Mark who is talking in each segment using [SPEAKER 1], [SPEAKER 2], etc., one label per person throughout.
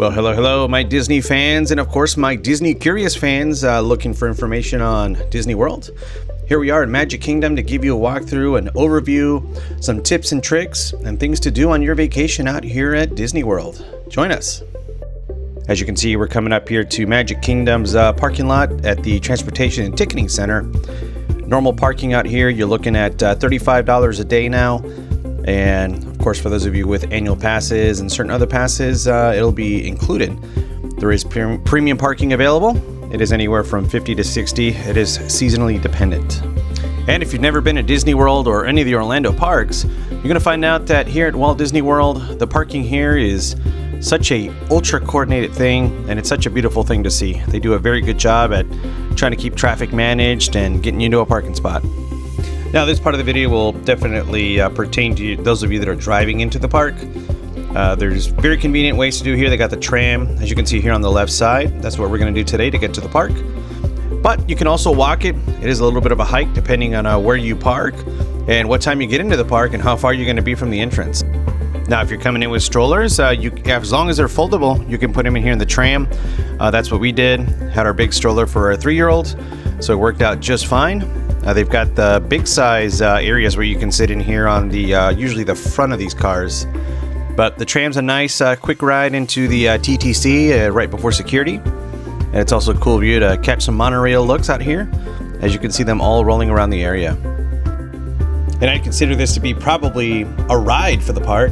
[SPEAKER 1] Well, hello, my Disney fans, and of course, my Disney curious fans looking for information on Disney World. Here we are at Magic Kingdom to give you a walkthrough, an overview, some tips and tricks, and things to do on your vacation out here at Disney World. Join us. As you can see, we're coming up here to Magic Kingdom's parking lot at the Transportation and Ticketing Center. Normal parking out here, you're looking at $35 a day now. And of course, for those of you with annual passes and certain other passes, it'll be included. There is premium parking available. It is anywhere from $50 to $60. It is seasonally dependent. And if you've never been at Disney World or any of the Orlando parks, you're going to find out that here at Walt Disney World, the parking here is such a ultra coordinated thing, and it's such a beautiful thing to see. They do a very good job at trying to keep traffic managed and getting you into a parking spot. Now, this part of the video will definitely pertain to those of you that are driving into the park. There's very convenient ways to do here. They got the tram, as you can see here on the left side. That's what we're going to do today to get to the park. But you can also walk it. It is a little bit of a hike depending on where you park and what time you get into the park and how far you're going to be from the entrance. Now, if you're coming in with strollers, as long as they're foldable, you can put them in here in the tram. That's what we did. Had our big stroller for our 3-year-old, so it worked out just fine. They've got the big size areas where you can sit in here on the usually the front of these cars. But the tram's a nice quick ride into the TTC right before security. And it's also a cool view to catch some monorail looks out here, as you can see them all rolling around the area. And I consider this to be probably a ride for the park,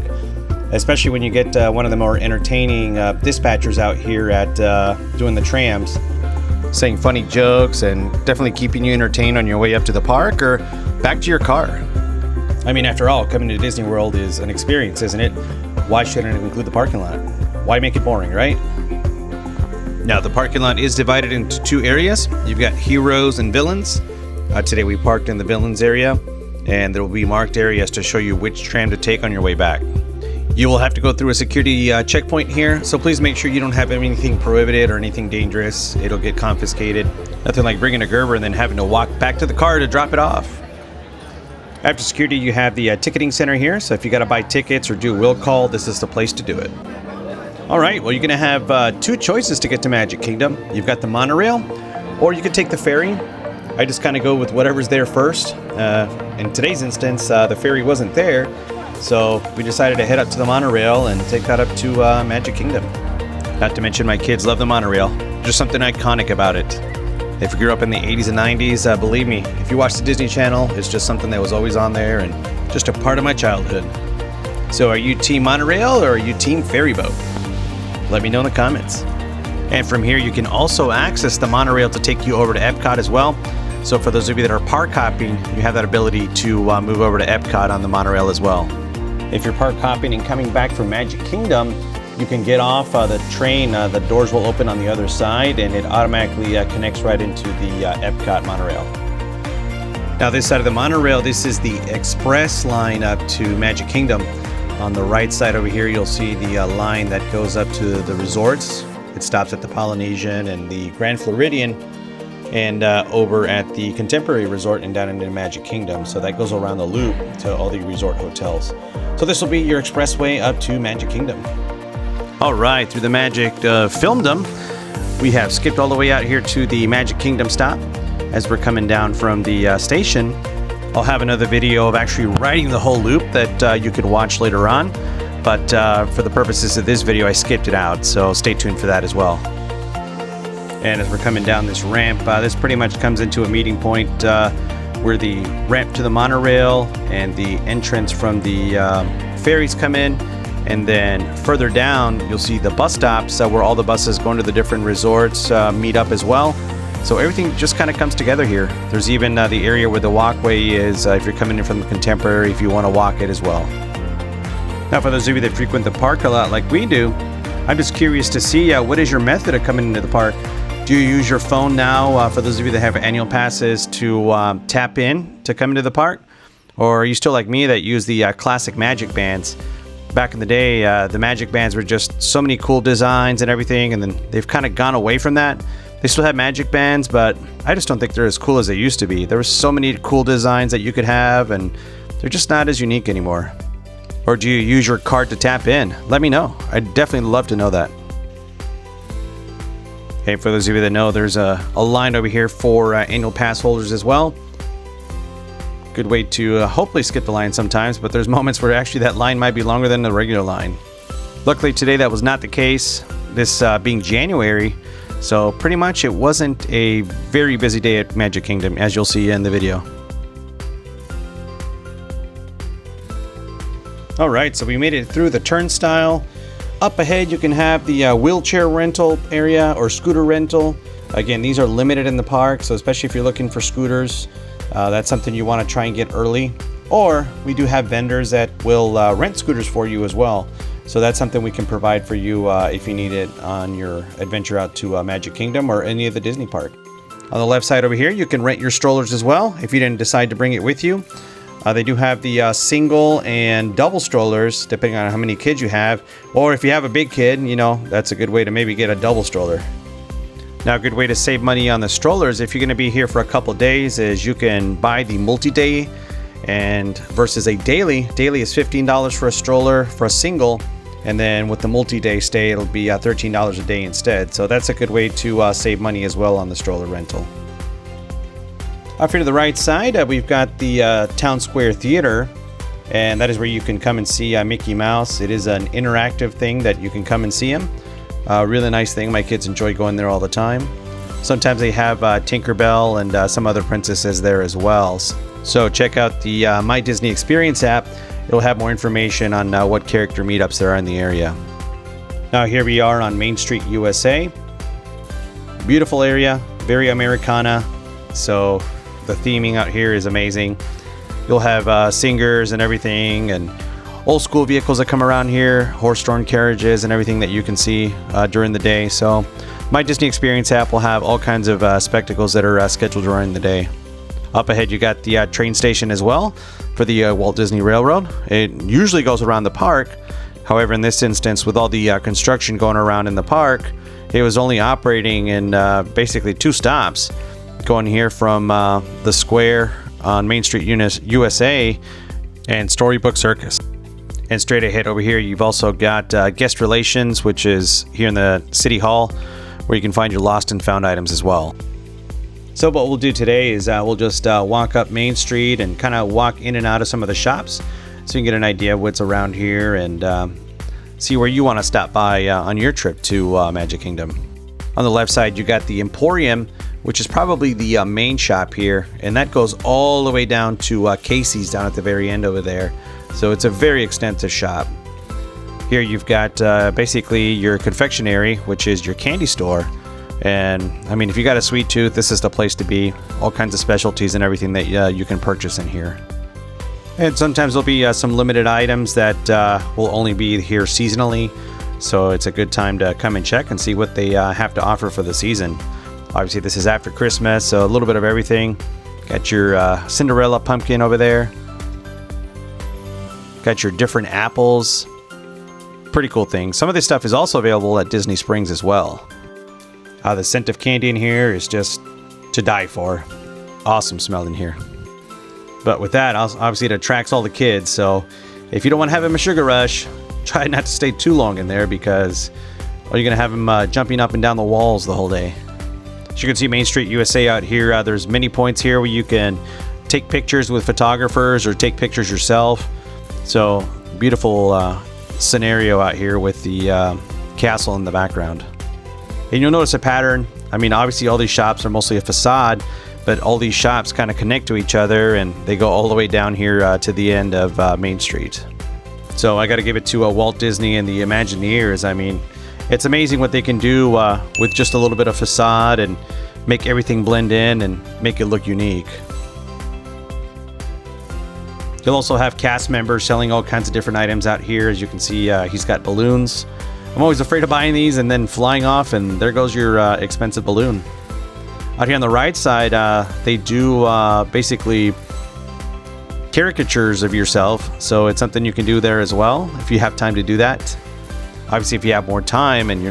[SPEAKER 1] especially when you get one of the more entertaining dispatchers out here at doing the trams, saying funny jokes and definitely keeping you entertained on your way up to the park or back to your car. I mean, after all, coming to Disney World is an experience, isn't it? Why shouldn't it include the parking lot? Why make it boring, right? Now, the parking lot is divided into 2 areas. You've got heroes and villains. Today we parked in the villains area, and there will be marked areas to show you which tram to take on your way back. You will have to go through a security checkpoint here, so please make sure you don't have anything prohibited or anything dangerous. It'll get confiscated. Nothing like bringing a Gerber and then having to walk back to the car to drop it off. After security, you have the ticketing center here, so if you got to buy tickets or do a will call, this is the place to do it. All right, well, you're going to have 2 choices to get to Magic Kingdom. You've got the monorail, or you could take the ferry. I just kind of go with whatever's there first. In today's instance, the ferry wasn't there, so we decided to head up to the monorail and take that up to Magic Kingdom. Not to mention my kids love the monorail. Just something iconic about it. If you grew up in the 80s and 90s, believe me, if you watch the Disney Channel, it's just something that was always on there and just a part of my childhood. So are you team monorail or are you team ferry boat? Let me know in the comments. And from here, you can also access the monorail to take you over to Epcot as well. So for those of you that are park hopping, you have that ability to move over to Epcot on the monorail as well. If you're park hopping and coming back from Magic Kingdom, you can get off the train. The doors will open on the other side, and it automatically connects right into the Epcot monorail. Now, this side of the monorail, this is the express line up to Magic Kingdom. On the right side over here, you'll see the line that goes up to the resorts. It stops at the Polynesian and the Grand Floridian, and over at the Contemporary Resort and down into Magic Kingdom. So that goes around the loop to all the resort hotels. So this will be your expressway up to Magic Kingdom. All right, through the Magic Filmdom, we have skipped all the way out here to the Magic Kingdom stop. As we're coming down from the station, I'll have another video of actually riding the whole loop that you can watch later on. But for the purposes of this video, I skipped it out, so stay tuned for that as well. And as we're coming down this ramp, this pretty much comes into a meeting point where the ramp to the monorail and the entrance from the ferries come in. And then further down, you'll see the bus stops where all the buses going to the different resorts meet up as well. So everything just kind of comes together here. There's even the area where the walkway is if you're coming in from the Contemporary, if you want to walk it as well. Now, for those of you that frequent the park a lot like we do, I'm just curious to see what is your method of coming into the park. Do you use your phone now, for those of you that have annual passes, to tap in to come into the park? Or are you still like me that use the classic Magic Bands? Back in the day, the Magic Bands were just so many cool designs and everything, and then they've kind of gone away from that. They still have Magic Bands, but I just don't think they're as cool as they used to be. There were so many cool designs that you could have, and they're just not as unique anymore. Or do you use your card to tap in? Let me know. I'd definitely love to know that. Okay, for those of you that know, there's a line over here for annual pass holders as well. Good way to hopefully skip the line sometimes, but there's moments where actually that line might be longer than the regular line. Luckily today that was not the case, this being January, so pretty much it wasn't a very busy day at Magic Kingdom, as you'll see in the video. Alright, so we made it through the turnstile. Up ahead you can have the wheelchair rental area or scooter rental. Again, these are limited in the park, so especially if you're looking for scooters, that's something you want to try and get early. Or we do have vendors that will rent scooters for you as well. So that's something we can provide for you if you need it on your adventure out to Magic Kingdom or any of the Disney park. On the left side over here, you can rent your strollers as well if you didn't decide to bring it with you. They do have the single and double strollers, depending on how many kids you have. Or if you have a big kid, you know, that's a good way to maybe get a double stroller. Now, a good way to save money on the strollers, if you're going to be here for a couple days, is you can buy the multi-day and versus a daily. Daily is $15 for a stroller for a single. And then with the multi-day stay, it'll be $13 a day instead. So that's a good way to save money as well on the stroller rental. Up here to the right side, we've got the Town Square Theater, and that is where you can come and see Mickey Mouse. It is an interactive thing that you can come and see him. Really nice thing. My kids enjoy going there all the time. Sometimes they have Tinkerbell and some other princesses there as well. So check out the My Disney Experience app. It'll have more information on what character meetups there are in the area. Now here we are on Main Street, USA. Beautiful area, very Americana. So the theming out here is amazing. You'll have singers and everything, and old school vehicles that come around here, horse-drawn carriages and everything that you can see during the day. So My Disney Experience app will have all kinds of spectacles that are scheduled during the day. Up ahead you got the train station as well for the Walt Disney Railroad. It usually goes around the park. However, in this instance, with all the construction going around in the park, it was only operating in basically 2 stops. Going here from the square on Main Street, USA and Storybook Circus. And straight ahead over here, you've also got Guest Relations, which is here in the City Hall, where you can find your lost and found items as well. So what we'll do today is we'll just walk up Main Street and kind of walk in and out of some of the shops so you can get an idea of what's around here and see where you want to stop by on your trip to Magic Kingdom. On the left side, you got the Emporium, which is probably the main shop here, and that goes all the way down to Casey's down at the very end over there. So it's a very extensive shop. Here you've got basically your confectionery, which is your candy store. And I mean, if you got a sweet tooth, this is the place to be. All kinds of specialties and everything that you can purchase in here. And sometimes there'll be some limited items that will only be here seasonally. So it's a good time to come and check and see what they have to offer for the season. Obviously, this is after Christmas, so a little bit of everything. Got your Cinderella pumpkin over there. Got your different apples. Pretty cool things. Some of this stuff is also available at Disney Springs as well. The scent of candy in here is just to die for. Awesome smell in here. But with that, obviously it attracts all the kids, so if you don't want to have them a sugar rush, try not to stay too long in there because you're going to have them jumping up and down the walls the whole day. As you can see Main Street USA out here, there's many points here where you can take pictures with photographers or take pictures yourself. So beautiful scenario out here with the castle in the background. And you'll notice a pattern. I mean, obviously all these shops are mostly a facade, but all these shops kind of connect to each other and they go all the way down here to the end of Main Street. So I got to give it to Walt Disney and the Imagineers. I mean, it's amazing what they can do with just a little bit of facade and make everything blend in and make it look unique. You'll also have cast members selling all kinds of different items out here. As you can see, he's got balloons. I'm always afraid of buying these and then flying off, and there goes your expensive balloon. Out here on the right side, they do basically caricatures of yourself, so it's something you can do there as well if you have time to do that. Obviously, if you have more time and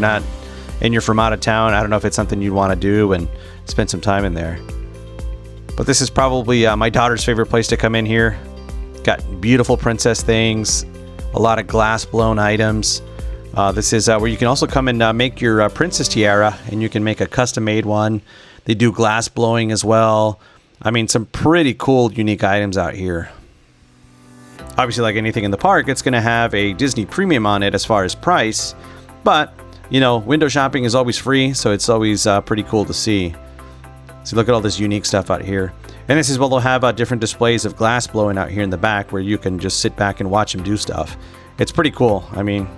[SPEAKER 1] you're from out of town, I don't know if it's something you'd want to do and spend some time in there. But this is probably my daughter's favorite place to come in here. Got beautiful princess things, a lot of glass blown items. This is where you can also come and make your princess tiara, and you can make a custom-made one. They do glass blowing as well. I mean, some pretty cool, unique items out here. Obviously, like anything in the park, it's going to have a Disney premium on it as far as price. But, you know, window shopping is always free, so it's always pretty cool to see. So look at all this unique stuff out here. And this is where they'll have different displays of glass blowing out here in the back where you can just sit back and watch them do stuff. It's pretty cool. I mean,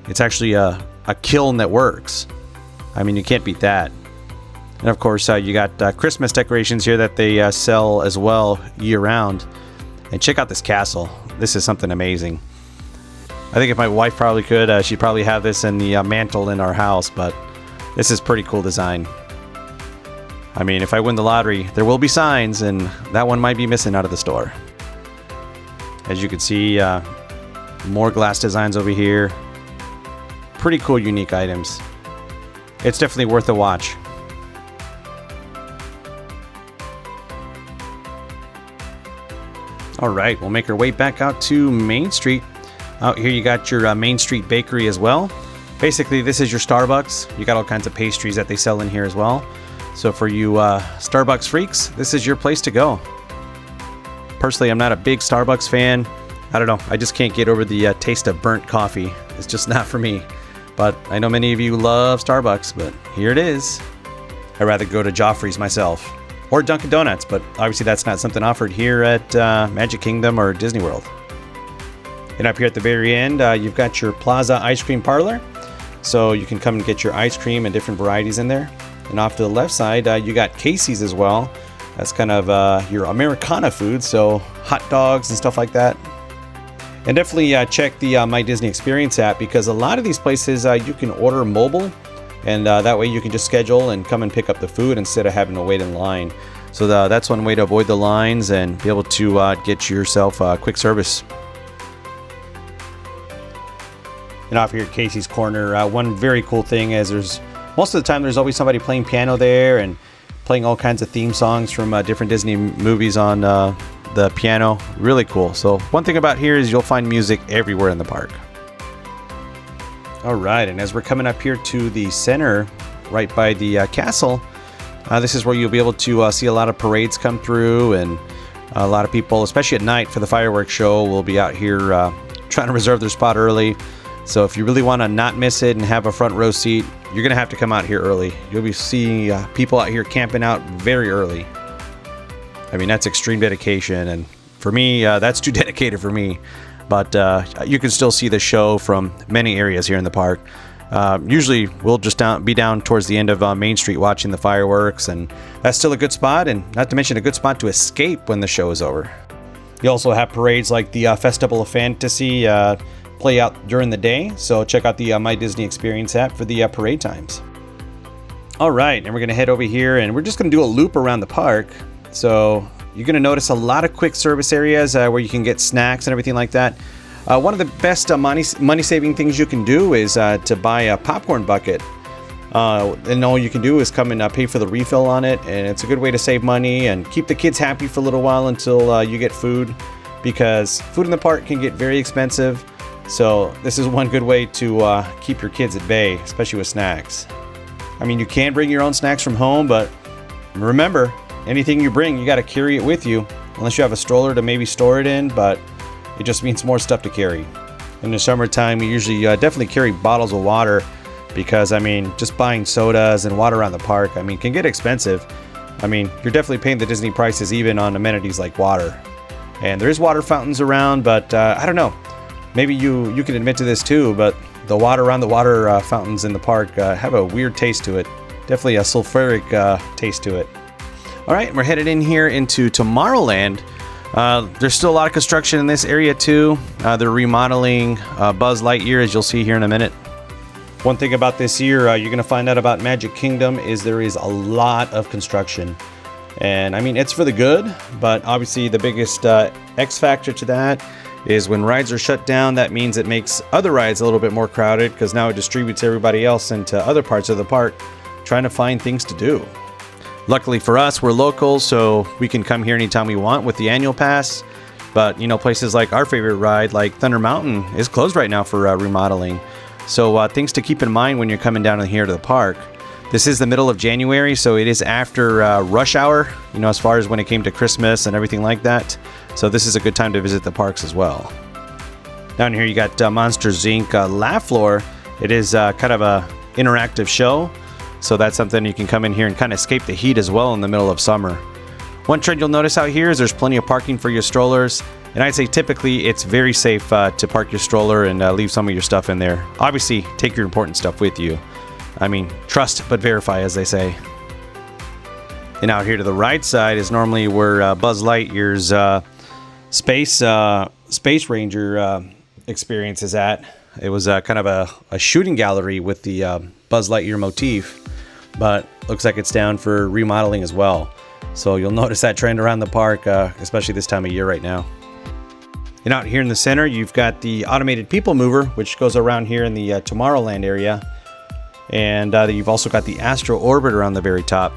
[SPEAKER 1] it's actually a kiln that works. I mean, you can't beat that. And of course, you got Christmas decorations here that they sell as well year-round. And check out this castle. This is something amazing. I think if my wife probably could, she'd probably have this in the mantle in our house, but this is pretty cool design. I mean, if I win the lottery, there will be signs, and that one might be missing out of the store. As you can see, more glass designs over here. Pretty cool, unique items. It's definitely worth a watch. All right, we'll make our way back out to Main Street. Out here, you got your Main Street Bakery as well. Basically, this is your Starbucks. You got all kinds of pastries that they sell in here as well. So for you Starbucks freaks, this is your place to go. Personally, I'm not a big Starbucks fan. I don't know. I just can't get over the taste of burnt coffee. It's just not for me. But I know many of you love Starbucks, but here it is. I'd rather go to Joffrey's myself. Or Dunkin' Donuts, but obviously that's not something offered here at Magic Kingdom or Disney World. And up here at the very end, you've got your Plaza Ice Cream Parlor. So you can come and get your ice cream and different varieties in there. And off to the left side, you got Casey's as well. That's kind of your Americana food, so hot dogs and stuff like that. And definitely check the My Disney Experience app, because a lot of these places you can order mobile, and that way you can just schedule and come and pick up the food instead of having to wait in line. So that's one way to avoid the lines and be able to get yourself quick service. And off here at Casey's Corner, one very cool thing is most of the time there's always somebody playing piano there and playing all kinds of theme songs from different Disney movies on the piano. Really cool. So one thing about here is you'll find music everywhere in the park. All right, and as we're coming up here to the center, right by the castle, this is where you'll be able to see a lot of parades come through, and a lot of people, especially at night for the fireworks show, will be out here trying to reserve their spot early. So if you really want to not miss it and have a front row seat, you're going to have to come out here early. You'll be seeing people out here camping out very early. I mean, that's extreme dedication, and for me, that's too dedicated for me. But you can still see the show from many areas here in the park. Usually, we'll just be down towards the end of Main Street watching the fireworks, and that's still a good spot, and not to mention a good spot to escape when the show is over. You also have parades like the Festival of Fantasy play out during the day, so check out the My Disney Experience app for the parade times. All right, and we're going to head over here, and we're just going to do a loop around the park. So you're going to notice a lot of quick service areas where you can get snacks and everything like that. One of the best money-saving things you can do is to buy a popcorn bucket. And all you can do is come and pay for the refill on it, and it's a good way to save money and keep the kids happy for a little while until you get food, because food in the park can get very expensive. So this is one good way to keep your kids at bay, especially with snacks. I mean, you can bring your own snacks from home, but remember, anything you bring, you got to carry it with you, unless you have a stroller to maybe store it in, but it just means more stuff to carry. In the summertime, we usually definitely carry bottles of water, because, I mean, just buying sodas and water around the park, I mean, can get expensive. I mean, you're definitely paying the Disney prices even on amenities like water. And there is water fountains around, but I don't know. Maybe you can admit to this too, but the water around the water fountains in the park have a weird taste to it. Definitely a sulfuric taste to it. All right, we're headed in here into Tomorrowland. There's still a lot of construction in this area too. They're remodeling Buzz Lightyear, as you'll see here in a minute. One thing about this year you're going to find out about Magic Kingdom is there is a lot of construction. And I mean, it's for the good, but obviously the biggest X factor to that is when rides are shut down, that means it makes other rides a little bit more crowded, because now it distributes everybody else into other parts of the park trying to find things to do. Luckily for us, we're local, so we can come here anytime we want with the annual pass. But, you know, places like our favorite ride, like Thunder Mountain, is closed right now for remodeling. So things to keep in mind when you're coming down here to the park. This is the middle of January, so it is after rush hour, you know, as far as when it came to Christmas and everything like that. So this is a good time to visit the parks as well. Down here you got Monsters Inc. Laugh Floor. It is kind of a interactive show, so that's something you can come in here and kind of escape the heat as well in the middle of summer. One trend you'll notice out here is there's plenty of parking for your strollers, and I'd say typically it's very safe to park your stroller and leave some of your stuff in there. Obviously, take your important stuff with you. I mean, trust but verify, as they say. And out here to the right side is normally where Buzz Lightyear's Space Ranger experience is at. It was kind of a shooting gallery with the Buzz Lightyear motif, but looks like it's down for remodeling as well. So you'll notice that trend around the park, especially this time of year right now. And out here in the center, you've got the automated people mover, which goes around here in the Tomorrowland area. And you've also got the Astro Orbiter on the very top.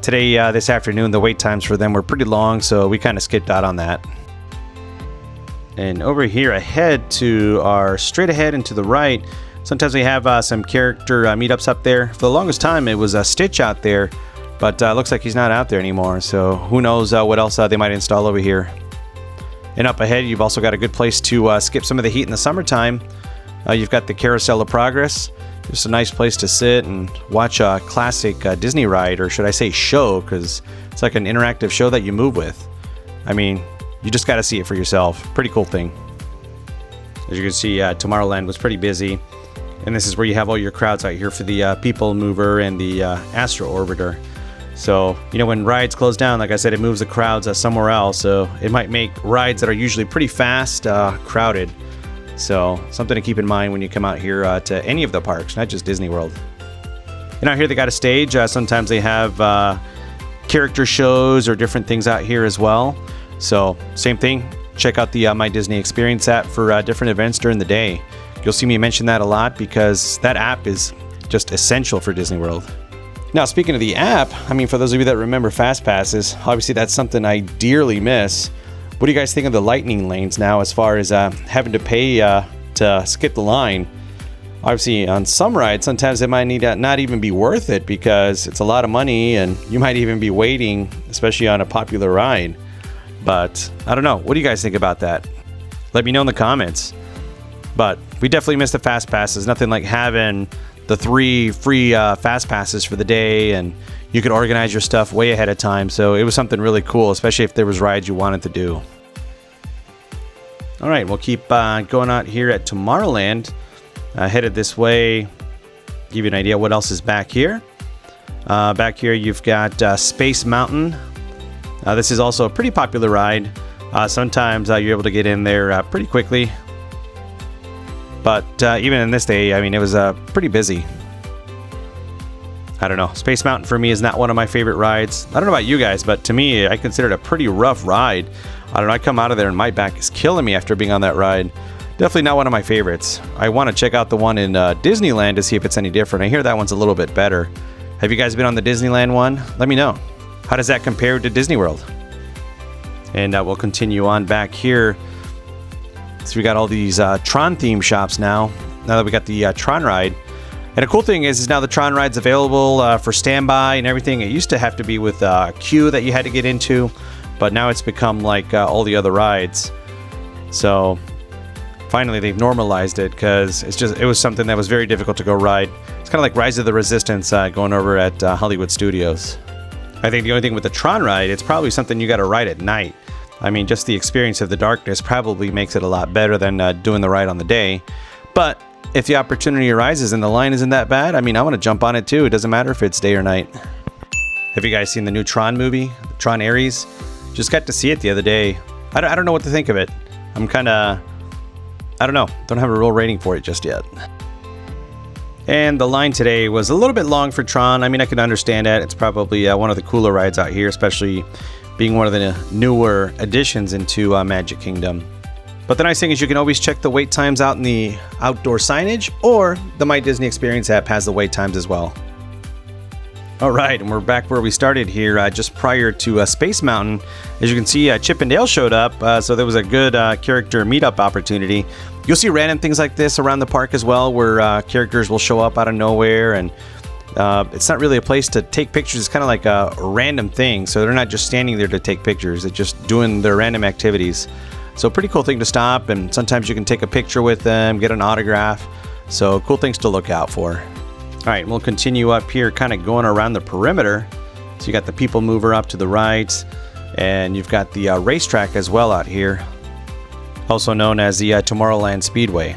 [SPEAKER 1] Today, this afternoon, the wait times for them were pretty long, so we kind of skipped out on that. And over here ahead to our straight ahead and to the right, sometimes we have some character meetups up there. For the longest time, it was Stitch out there, but looks like he's not out there anymore. So who knows what else they might install over here. And up ahead, you've also got a good place to skip some of the heat in the summertime. You've got the Carousel of Progress. Just a nice place to sit and watch a classic Disney ride, or should I say show, because it's like an interactive show that you move with. I mean, you just got to see it for yourself. Pretty cool thing. As you can see, Tomorrowland was pretty busy. And this is where you have all your crowds out here for the People Mover and the Astro Orbiter. So, you know, when rides close down, like I said, it moves the crowds somewhere else. So it might make rides that are usually pretty fast crowded. So something to keep in mind when you come out here to any of the parks, not just Disney World. And out here they got a stage. Sometimes they have character shows or different things out here as well. So same thing. Check out the My Disney Experience app for different events during the day. You'll see me mention that a lot because that app is just essential for Disney World. Now, speaking of the app, I mean, for those of you that remember Fast Passes, obviously that's something I dearly miss. What do you guys think of the lightning lanes now as far as having to pay to skip the line? Obviously, on some rides, sometimes it might not even be worth it because it's a lot of money and you might even be waiting, especially on a popular ride. But I don't know. What do you guys think about that? Let me know in the comments. But we definitely miss the Fast Passes. Nothing like having the 3 free Fast Passes for the day, and you could organize your stuff way ahead of time. So it was something really cool, especially if there was rides you wanted to do. All right, we'll keep going out here at Tomorrowland. Headed this way, give you an idea what else is back here. Back here you've got Space Mountain. This is also a pretty popular ride. Sometimes you're able to get in there pretty quickly. But even in this day, I mean, it was pretty busy. I don't know. Space Mountain for me is not one of my favorite rides. I don't know about you guys, but to me, I consider it a pretty rough ride. I don't know. I come out of there and my back is killing me after being on that ride. Definitely not one of my favorites. I want to check out the one in Disneyland to see if it's any different. I hear that one's a little bit better. Have you guys been on the Disneyland one? Let me know. How does that compare to Disney World? And we'll continue on back here. So we got all these Tron theme shops now that we got the Tron ride. And the cool thing is now the Tron ride's available for standby and everything. It used to have to be with a queue that you had to get into, but now it's become like all the other rides. So finally they've normalized it because it was something that was very difficult to go ride. It's kind of like Rise of the Resistance going over at Hollywood Studios. I think the only thing with the Tron ride, it's probably something you got to ride at night. I mean, just the experience of the darkness probably makes it a lot better than doing the ride on the day. But if the opportunity arises and the line isn't that bad, I mean, I want to jump on it too. It doesn't matter if it's day or night. Have you guys seen the new Tron movie, Tron Ares? Just got to see it the other day. I don't know what to think of it. I'm kind of, I don't know. Don't have a real rating for it just yet. And the line today was a little bit long for Tron. I mean, I can understand that. It's probably one of the cooler rides out here, especially being one of the newer additions into Magic Kingdom. But the nice thing is you can always check the wait times out in the outdoor signage, or the My Disney Experience app has the wait times as well. All right, and we're back where we started here, just prior to Space Mountain. As you can see, Chip and Dale showed up, so there was a good character meetup opportunity. You'll see random things like this around the park as well, where characters will show up out of nowhere, and it's not really a place to take pictures. It's kind of like a random thing, so they're not just standing there to take pictures. They're just doing their random activities. So pretty cool thing to stop, and sometimes you can take a picture with them, get an autograph. So cool things to look out for. All right, we'll continue up here, kind of going around the perimeter. So you got the people mover up to the right, and you've got the racetrack as well out here, also known as the Tomorrowland Speedway.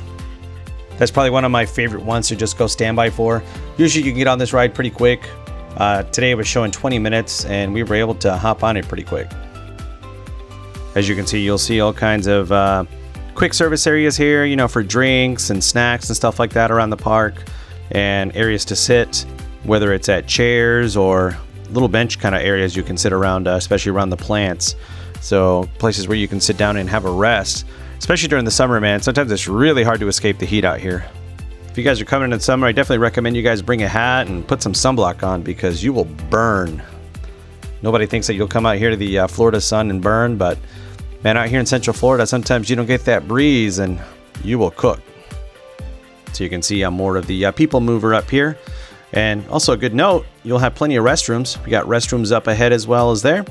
[SPEAKER 1] That's probably one of my favorite ones to just go standby for. Usually you can get on this ride pretty quick. Today it was showing 20 minutes, and we were able to hop on it pretty quick. As you can see, you'll see all kinds of quick service areas here, you know, for drinks and snacks and stuff like that around the park. And areas to sit, whether it's at chairs or little bench kind of areas you can sit around, especially around the plants. So places where you can sit down and have a rest, especially during the summer, man. Sometimes it's really hard to escape the heat out here. If you guys are coming in summer, I definitely recommend you guys bring a hat and put some sunblock on, because you will burn. Nobody thinks that you'll come out here to the Florida sun and burn, but man, out here in Central Florida, sometimes you don't get that breeze and you will cook. So you can see more of the people mover up here. And also a good note, you'll have plenty of restrooms. We got restrooms up ahead as well as there.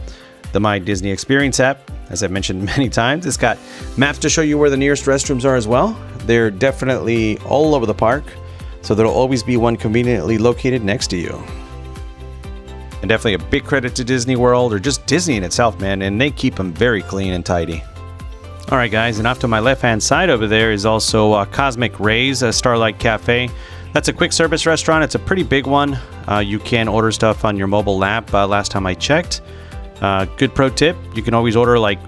[SPEAKER 1] The My Disney Experience app, as I've mentioned many times, it's got maps to show you where the nearest restrooms are as well. They're definitely all over the park, so there'll always be one conveniently located next to you. And definitely a big credit to Disney World, or just Disney in itself, man, and they keep them very clean and tidy. All right, guys, and off to my left-hand side over there is also Cosmic Rays, a Starlight Cafe. That's a quick service restaurant. It's a pretty big one. You can order stuff on your mobile app last time I checked. Good pro tip, you can always order like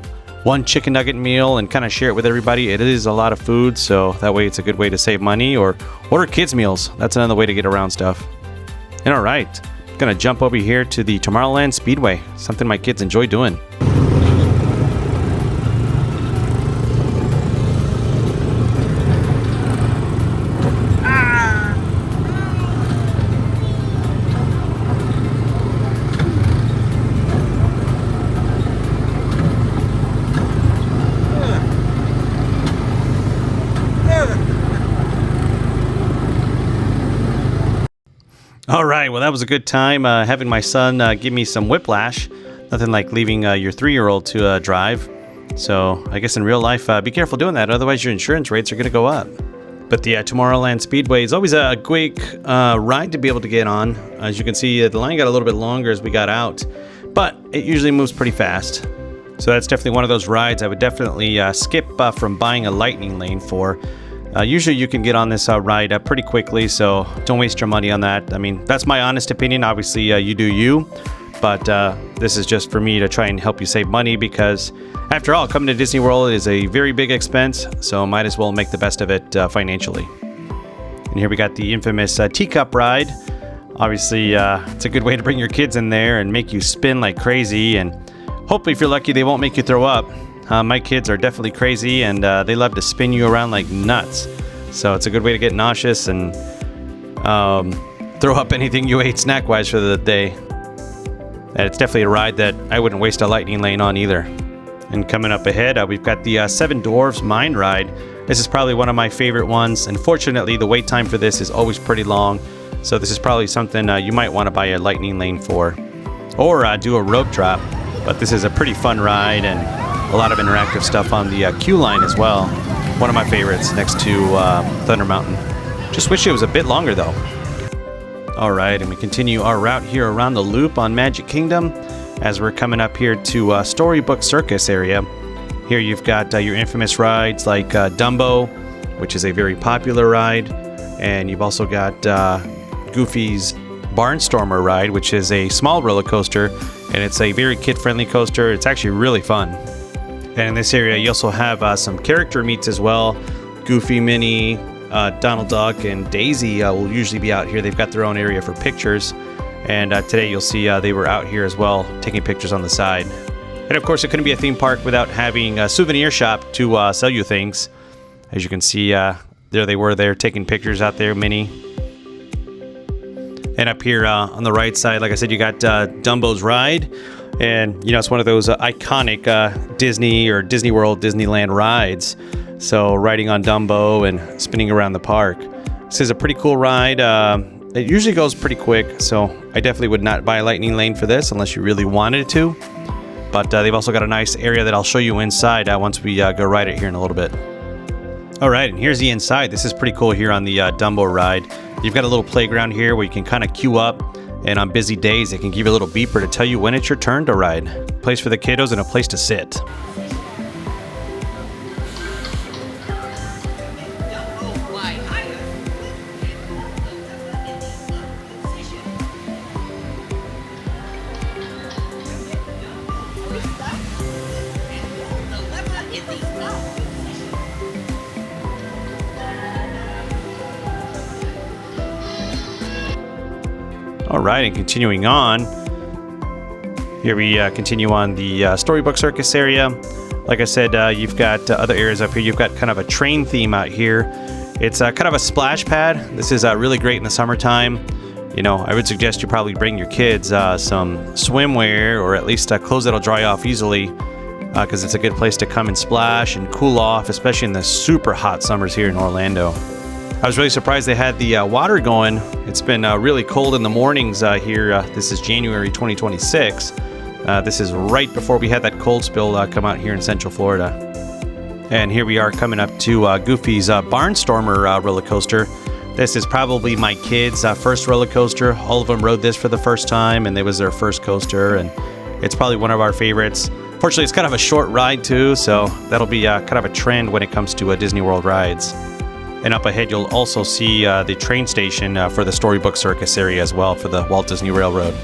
[SPEAKER 1] one chicken nugget meal and kind of share it with everybody. It is a lot of food, so that way it's a good way to save money. Or order kids meals. That's another way to get around stuff. And all right, gonna jump over here to the Tomorrowland Speedway, something my kids enjoy doing. All right, well, that was a good time having my son give me some whiplash. Nothing like leaving your 3-year-old to drive. So I guess in real life, be careful doing that. Otherwise, your insurance rates are going to go up. But the Tomorrowland Speedway is always a quick ride to be able to get on. As you can see, the line got a little bit longer as we got out, but it usually moves pretty fast. So that's definitely one of those rides I would definitely skip from buying a lightning lane for. Usually you can get on this ride pretty quickly, so don't waste your money on that. I mean, that's my honest opinion. Obviously, you do you, but this is just for me to try and help you save money, because after all, coming to Disney World is a very big expense, so might as well make the best of it financially. And here we got the infamous teacup ride. Obviously, it's a good way to bring your kids in there and make you spin like crazy, and hopefully, if you're lucky, they won't make you throw up. My kids are definitely crazy, and they love to spin you around like nuts. So it's a good way to get nauseous and throw up anything you ate snack-wise for the day. And it's definitely a ride that I wouldn't waste a lightning lane on either. And coming up ahead, we've got the Seven Dwarfs Mine Ride. This is probably one of my favorite ones. Unfortunately, the wait time for this is always pretty long. So this is probably something you might want to buy a lightning lane for. Or do a rope drop. But this is a pretty fun ride, and a lot of interactive stuff on the queue line as well. One of my favorites next to Thunder Mountain. Just wish it was a bit longer though. All right, and we continue our route here around the loop on Magic Kingdom as we're coming up here to Storybook Circus area. Here you've got your infamous rides like Dumbo, which is a very popular ride. And you've also got Goofy's Barnstormer ride, which is a small roller coaster, and it's a very kid-friendly coaster. It's actually really fun. And in this area, you also have some character meets as well. Goofy, Minnie, Donald Duck, and Daisy will usually be out here. They've got their own area for pictures. And today you'll see they were out here as well, taking pictures on the side. And of course, it couldn't be a theme park without having a souvenir shop to sell you things. As you can see, there they were there taking pictures out there, Minnie. And up here on the right side, like I said, you got Dumbo's ride. And, you know, it's one of those iconic Disney or Disney World, Disneyland rides. So riding on Dumbo and spinning around the park. This is a pretty cool ride. It usually goes pretty quick, so I definitely would not buy a lightning lane for this unless you really wanted to. But they've also got a nice area that I'll show you inside once we go ride it here in a little bit. All right, and here's the inside. This is pretty cool here on the Dumbo ride. You've got a little playground here where you can kind of queue up, and on busy days, it can give you a little beeper to tell you when it's your turn to ride. Place for the kiddos and a place to sit. All right, and continuing on, here we continue on the Storybook Circus area. Like I said, you've got other areas up here. You've got kind of a train theme out here. It's kind of a splash pad. This is really great in the summertime. You know, I would suggest you probably bring your kids some swimwear, or at least clothes that'll dry off easily, because it's a good place to come and splash and cool off, especially in the super hot summers here in Orlando. I was really surprised they had the water going. It's been really cold in the mornings here. This is January 2026. This is right before we had that cold spill come out here in Central Florida. And here we are coming up to Goofy's Barnstormer roller coaster. This is probably my kids' first roller coaster. All of them rode this for the first time, and it was their first coaster, and it's probably one of our favorites. Fortunately, it's kind of a short ride too, so that'll be kind of a trend when it comes to Disney World rides. And up ahead, you'll also see the train station for the Storybook Circus area as well for the Walt Disney Railroad.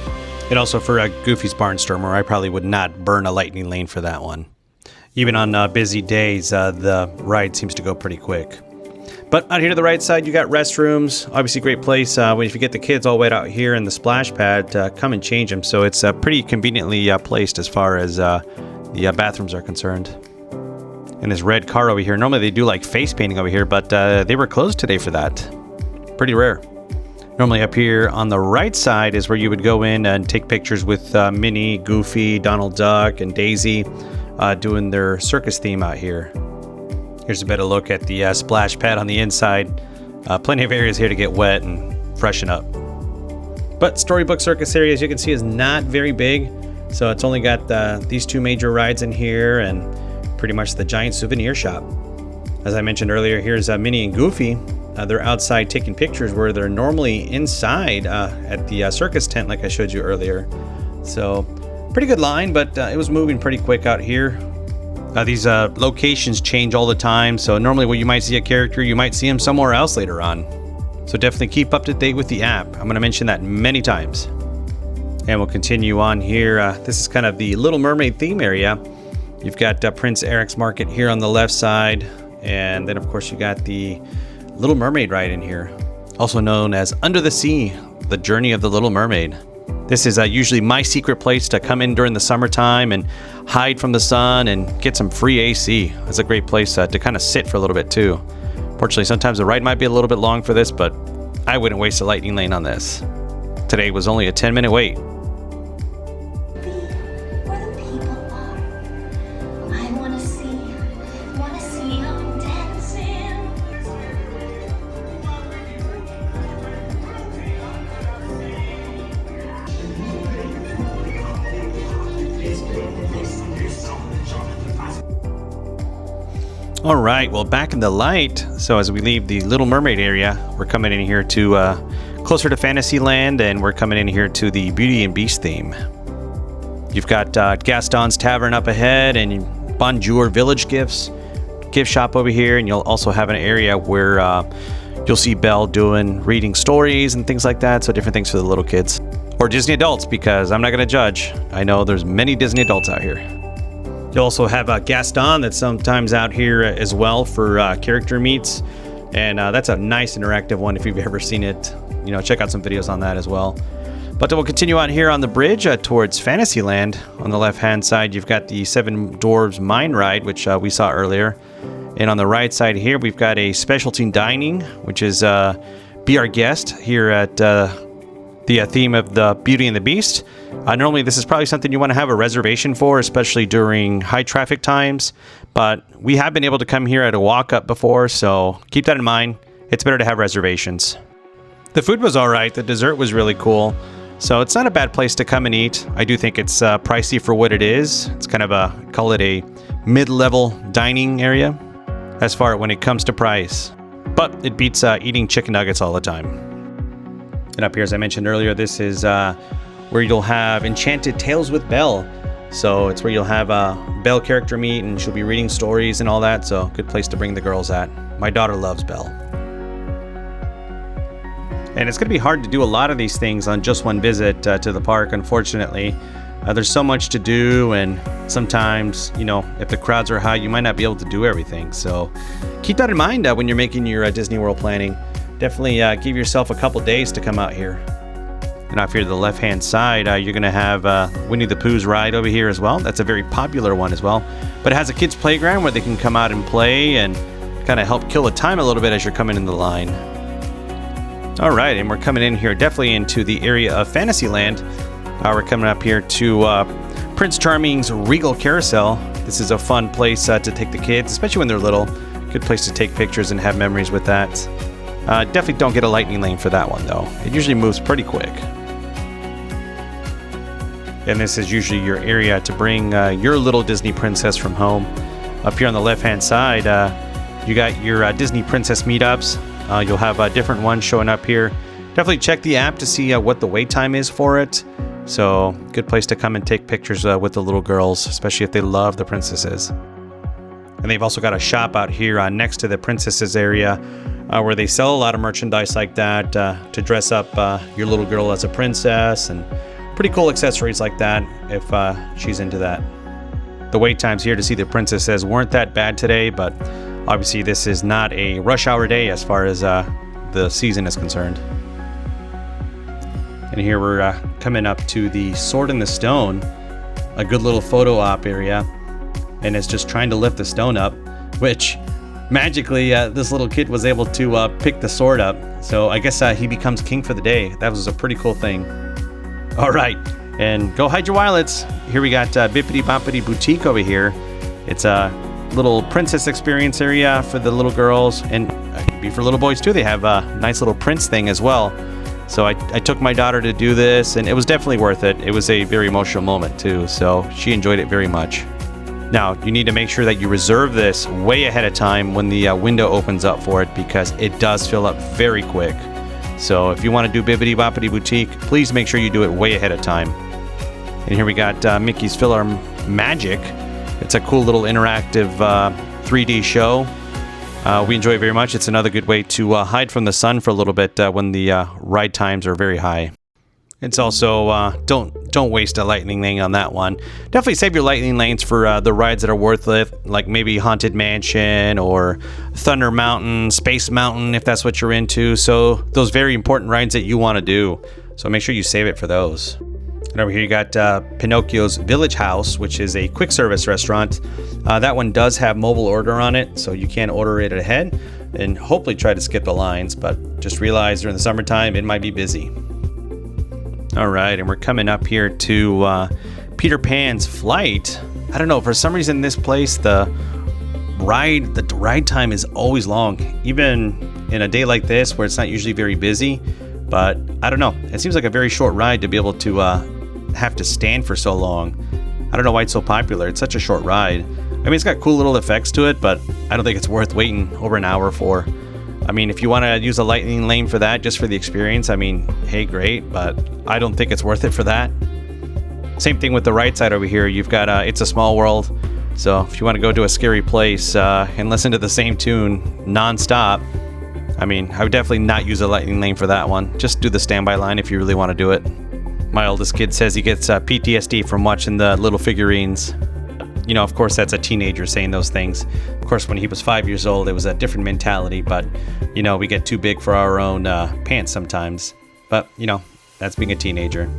[SPEAKER 1] And also for Goofy's Barnstormer, I probably would not burn a lightning lane for that one. Even on busy days, the ride seems to go pretty quick. But out here to the right side, you got restrooms. Obviously, great place if you get the kids all wet out here in the splash pad, come and change them. So it's pretty conveniently placed as far as the bathrooms are concerned. And this red car over here, normally they do like face painting over here, but they were closed today for that. Pretty rare. Normally up here on the right side is where you would go in and take pictures with Minnie, Goofy, Donald Duck, and Daisy doing their circus theme out here. Here's a better look at the splash pad on the inside. Plenty of areas here to get wet and freshen up. But Storybook Circus area, as you can see, is not very big. So it's only got these two major rides in here and pretty much the giant souvenir shop. As I mentioned earlier, here's Minnie and Goofy. They're outside taking pictures where they're normally inside at the circus tent like I showed you earlier. So pretty good line, but it was moving pretty quick out here. These locations change all the time, so normally when you might see a character, you might see him somewhere else later on. So definitely keep up to date with the app. I'm going to mention that many times. And we'll continue on here. This is kind of the Little Mermaid theme area. You've got Prince Eric's Market here on the left side, and then of course you got the Little Mermaid ride in here, also known as Under the Sea, the Journey of the Little Mermaid. This is usually my secret place to come in during the summertime and hide from the sun and get some free AC. It's a great place to kind of sit for a little bit too. Fortunately, sometimes the ride might be a little bit long for this, but I wouldn't waste a lightning lane on this. Today was only a 10-minute wait. All right, well, back in the light. So as we leave the Little Mermaid area, we're coming in here to closer to Fantasyland, and we're coming in here to the Beauty and Beast theme. You've got Gaston's Tavern up ahead, and Bonjour Village Gifts gift shop over here, and you'll also have an area where you'll see Belle reading stories and things like that. So different things for the little kids or Disney adults, because I'm not going to judge. I know there's many Disney adults out here. You also have Gaston that's sometimes out here as well for character meets, and that's a nice interactive one if you've ever seen it. You know, check out some videos on that as well. But we'll continue on here on the bridge towards Fantasyland. On the left-hand side, you've got the Seven Dwarves Mine Ride, which we saw earlier. And on the right side here, we've got a specialty dining, which is Be Our Guest here at the the theme of the Beauty and the Beast. Normally this is probably something you want to have a reservation for, especially during high traffic times, but we have been able to come here at a walk-up before, so keep that in mind. It's better to have reservations. The food was alright, the dessert was really cool, so it's not a bad place to come and eat. I do think it's pricey for what it is. It's kind of call it a mid-level dining area as far when it comes to price, but it beats eating chicken nuggets all the time. And up here, as I mentioned earlier, this is where you'll have Enchanted Tales with Belle. So it's where you'll have a Belle character meet, and she'll be reading stories and all that. So good place to bring the girls at. My daughter loves Belle. And it's going to be hard to do a lot of these things on just one visit to the park, unfortunately. There's so much to do, and sometimes, you know, if the crowds are high, you might not be able to do everything. So keep that in mind when you're making your Disney World planning. Definitely give yourself a couple days to come out here. And off here to the left-hand side, you're going to have Winnie the Pooh's ride over here as well. That's a very popular one as well. But it has a kids' playground where they can come out and play and kind of help kill the time a little bit as you're coming in the line. All right, and we're coming in here definitely into the area of Fantasyland. We're coming up here to Prince Charming's Regal Carousel. This is a fun place to take the kids, especially when they're little. Good place to take pictures and have memories with that. Definitely don't get a lightning lane for that one, though. It usually moves pretty quick. And this is usually your area to bring your little Disney princess from home. Up here on the left-hand side, you got your Disney Princess meetups. You'll have different ones showing up here. Definitely check the app to see what the wait time is for it. So, good place to come and take pictures with the little girls, especially if they love the princesses. And they've also got a shop out here next to the princesses area where they sell a lot of merchandise like that to dress up your little girl as a princess, and pretty cool accessories like that if she's into that. The wait times here to see the princesses weren't that bad today, but obviously this is not a rush hour day as far as the season is concerned. And here we're coming up to the Sword in the Stone, a good little photo op area, and it's just trying to lift the stone up, which magically this little kid was able to pick the sword up. So I guess he becomes king for the day. That was a pretty cool thing. All right, and go hide your wallets. Here we got Bippity Boppity Boutique over here. It's a little princess experience area for the little girls, and maybe for little boys too. They have a nice little prince thing as well. So I took my daughter to do this, and it was definitely worth it. It was a very emotional moment too, so she enjoyed it very much. Now, you need to make sure that you reserve this way ahead of time when the window opens up for it, because it does fill up very quick. So if you want to do Bibbidi Boppidi Boutique, please make sure you do it way ahead of time. And here we got Mickey's Filler Magic. It's a cool little interactive 3D show. We enjoy it very much. It's another good way to hide from the sun for a little bit when the ride times are very high. It's also, don't waste a lightning lane on that one. Definitely save your lightning lanes for the rides that are worth it, like maybe Haunted Mansion or Thunder Mountain, Space Mountain, if that's what you're into. So those very important rides that you want to do. So make sure you save it for those. And over here you got Pinocchio's Village House, which is a quick service restaurant. That one does have mobile order on it, so you can order it ahead and hopefully try to skip the lines, but just realize during the summertime it might be busy. All right, and we're coming up here to Peter Pan's Flight. I don't know, for some reason this place, the ride time is always long, even in a day like this where it's not usually very busy. But I don't know, it seems like a very short ride to be able to have to stand for so long. I don't know why it's so popular. It's such a short ride. I mean, it's got cool little effects to it, but I don't think it's worth waiting over an hour for. I mean, if you want to use a lightning lane for that, just for the experience, I mean, hey, great, but I don't think it's worth it for that. Same thing with the right side over here. You've got It's a Small World. So if you want to go to a scary place and listen to the same tune non-stop, I mean, I would definitely not use a lightning lane for that one. Just do the standby line if you really want to do it. My oldest kid says he gets PTSD from watching the little figurines. You know, of course, that's a teenager saying those things. Of course, when he was 5 years old, it was a different mentality. But, you know, we get too big for our own pants sometimes. But, you know, that's being a teenager.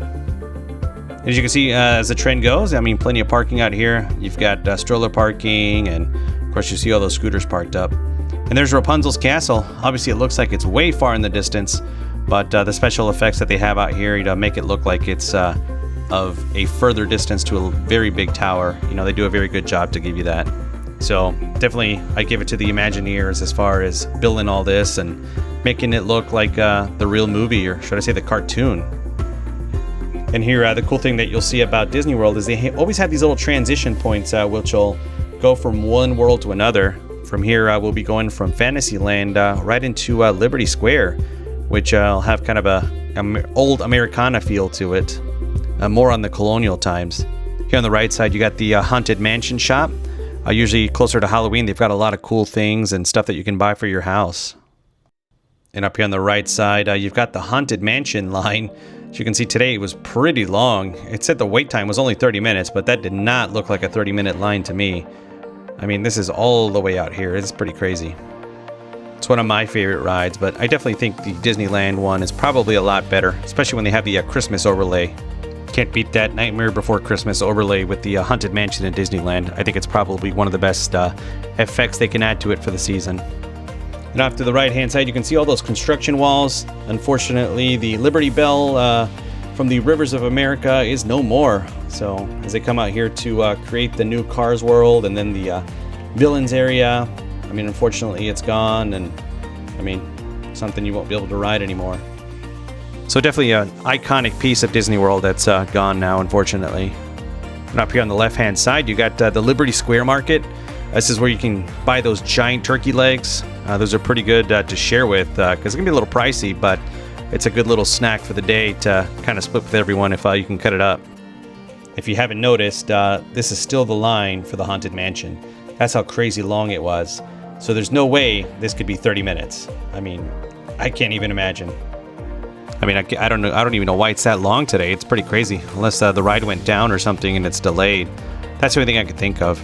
[SPEAKER 1] As you can see, as the trend goes, I mean, plenty of parking out here. You've got stroller parking, and, of course, you see all those scooters parked up. And there's Rapunzel's castle. Obviously, it looks like it's way far in the distance, but the special effects that they have out here, make it look like it's of a further distance to a very big tower. They do a very good job to give you that. So definitely, I give it to the Imagineers as far as building all this and making it look like the real movie, or should I say the cartoon. And here, the cool thing that you'll see about Disney World is they always have these little transition points, which will go from one world to another. From here, we'll be going from Fantasyland right into Liberty Square, which will have kind of a old Americana feel to it, more on the colonial times. Here on the right side, you got the Haunted Mansion shop. Usually closer to Halloween, they've got a lot of cool things and stuff that you can buy for your house. And up here on the right side, you've got the Haunted Mansion line. As you can see today, it was pretty long. It said the wait time was only 30 minutes, but that did not look like a 30-minute line to me. I mean, this is all the way out here. It's pretty crazy. It's one of my favorite rides, but I definitely think the Disneyland one is probably a lot better, especially when they have the Christmas overlay. Can't beat that Nightmare Before Christmas overlay with the Haunted Mansion in Disneyland. I think it's probably one of the best effects they can add to it for the season. And off to the right-hand side, you can see all those construction walls. Unfortunately, the Liberty Bell from the Rivers of America is no more. So as they come out here to create the new Cars World and then the Villains area, I mean, unfortunately, it's gone, and I mean, something you won't be able to ride anymore. So definitely an iconic piece of Disney World that's gone now, unfortunately. And up here on the left-hand side, you got the Liberty Square Market. This is where you can buy those giant turkey legs. Those are pretty good to share with, because it can be a little pricey, but it's a good little snack for the day to kind of split with everyone if you can cut it up. If you haven't noticed, this is still the line for the Haunted Mansion. That's how crazy long it was. So there's no way this could be 30 minutes. I mean, I can't even imagine. I mean, I don't know. I don't even know why it's that long today. It's pretty crazy, unless the ride went down or something and it's delayed. That's the only thing I could think of.